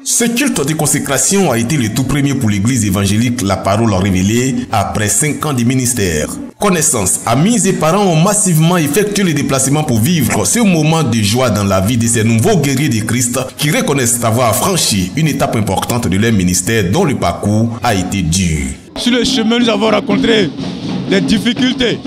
Ce culte de consécration a été le tout premier pour l'église évangélique La Parole révélée après 5 ans de ministère. Connaissances, amis et parents ont massivement effectué le déplacement pour vivre ce moment de joie dans la vie de ces nouveaux guerriers de Christ qui reconnaissent avoir franchi une étape importante de leur ministère dont le parcours a été dur. Sur le chemin, nous avons rencontré des difficultés.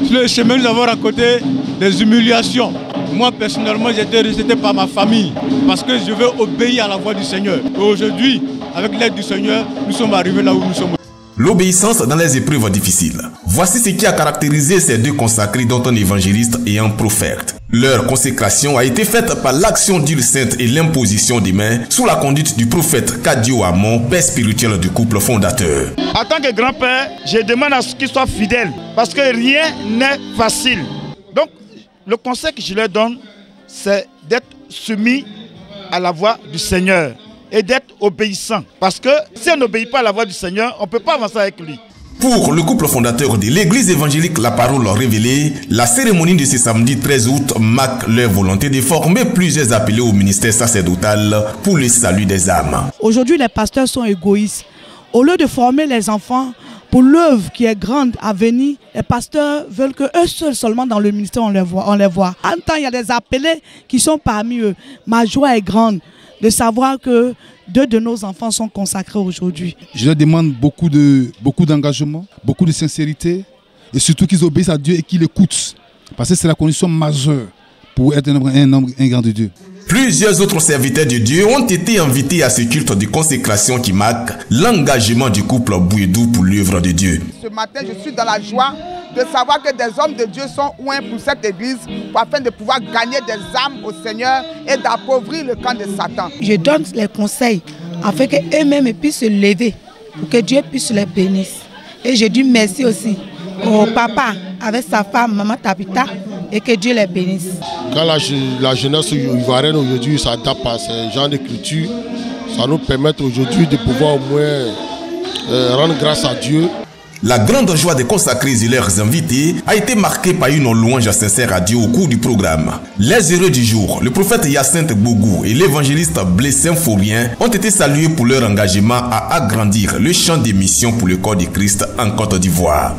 Sur le chemin, nous avons rencontré des humiliations. Moi, personnellement, j'étais rejeté par ma famille parce que je veux obéir à la voix du Seigneur. Et aujourd'hui, avec l'aide du Seigneur, nous sommes arrivés là où nous sommes. L'obéissance dans les épreuves difficiles. Voici ce qui a caractérisé ces deux consacrés dont un évangéliste et un prophète. Leur consécration a été faite par l'action d'huile sainte et l'imposition des mains sous la conduite du prophète Kadio Amon, père spirituel du couple fondateur. En tant que grand-père, je demande à ce qu'il soit fidèle parce que rien n'est facile. Donc, le conseil que je leur donne, c'est d'être soumis à la voix du Seigneur et d'être obéissant. Parce que si on n'obéit pas à la voix du Seigneur, on ne peut pas avancer avec lui. Pour le couple fondateur de l'église évangélique La Parole révélée, la cérémonie de ce samedi 13 août marque leur volonté de former plusieurs appelés au ministère sacerdotal pour le salut des âmes. Aujourd'hui, les pasteurs sont égoïstes. Au lieu de former les enfants pour l'œuvre qui est grande à venir, les pasteurs veulent qu'eux seuls seulement dans le ministère on les voit. En temps, il y a des appelés qui sont parmi eux. Ma joie est grande de savoir que 2 de nos enfants sont consacrés aujourd'hui. Je leur demande beaucoup d'engagement, beaucoup de sincérité et surtout qu'ils obéissent à Dieu et qu'ils l'écoutent. Parce que c'est la condition majeure pour être un grand de Dieu. Plusieurs autres serviteurs de Dieu ont été invités à ce culte de consécration qui marque l'engagement du couple Bouédou pour l'œuvre de Dieu. Ce matin, je suis dans la joie de savoir que des hommes de Dieu sont oints pour cette église afin de pouvoir gagner des âmes au Seigneur et d'appauvrir le camp de Satan. Je donne les conseils afin qu'eux-mêmes puissent se lever pour que Dieu puisse les bénir. Et je dis merci aussi au papa avec sa femme, Maman Tabita, et que Dieu les bénisse. Quand la jeunesse ivoirienne aujourd'hui s'adapte à ce genre d'écriture, ça nous permet aujourd'hui de pouvoir au moins rendre grâce à Dieu. La grande joie des consacrés et leurs invités a été marquée par une louange sincère à Dieu au cours du programme. Les heureux du jour, le prophète Hyacinthe Bougou et l'évangéliste Blaise Symphorien ont été salués pour leur engagement à agrandir le champ des missions pour le corps de Christ en Côte d'Ivoire.